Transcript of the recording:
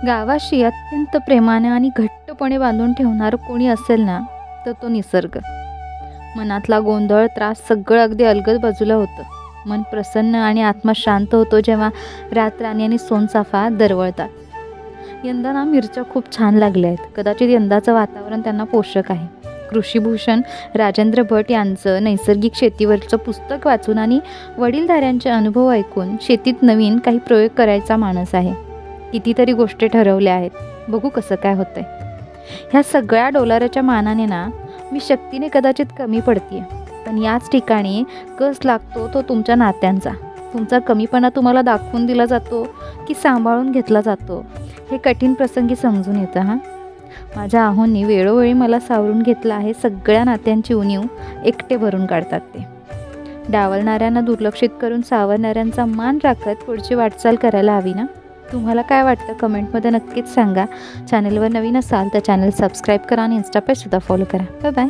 गावाशी अत्यंत प्रेमाने आणि घट्टपणे बांधून ठेवणारं कोणी असेल ना, तर तो निसर्ग. मनातला गोंधळ, त्रास सगळं अगदी अलगद बाजूला होतं. मन प्रसन्न आणि आत्मा शांत होतो जेव्हा रातराणी आणि सोनचाफा दरवळतात. यंदा ना मिरच्या खूप छान लागल्या आहेत. कदाचित यंदाचं वातावरण त्यांना पोषक आहे. कृषीभूषण राजेंद्र भट यांचं नैसर्गिक शेतीवरचं पुस्तक वाचून आणि वडीलधाऱ्यांचे अनुभव ऐकून शेतीत नवीन काही प्रयोग करायचा मानस आहे. कितीतरी गोष्टी ठरवल्या आहेत. बघू कसं काय होतंय. ह्या सगळ्या डोलाराच्या मानाने ना मी शक्तीने कदाचित कमी पडतीये, पण याच ठिकाणी कस लागतो तो तुमच्या नात्यांचा. तुमचा कमीपणा तुम्हाला दाखवून दिला जातो की सांभाळून घेतला जातो, हे कठीण प्रसंगी समजून येतं. माझ्या आहोंनी वेळोवेळी मला सावरून घेतलं आहे. सगळ्या नात्यांची उणीव एकटे भरून काढतात ते. डावलणाऱ्यांना दुर्लक्षित करून सावरणाऱ्यांचा मान राखत पुढची वाटचाल करायला हवी ना. तुम्हाला काय वाटतं कमेंटमध्ये नक्कीच सांगा. चॅनलवर नवीन असाल तर चॅनल सबस्क्राईब करा आणि इन्स्टा पेजसुद्धा फॉलो करा. Bye bye.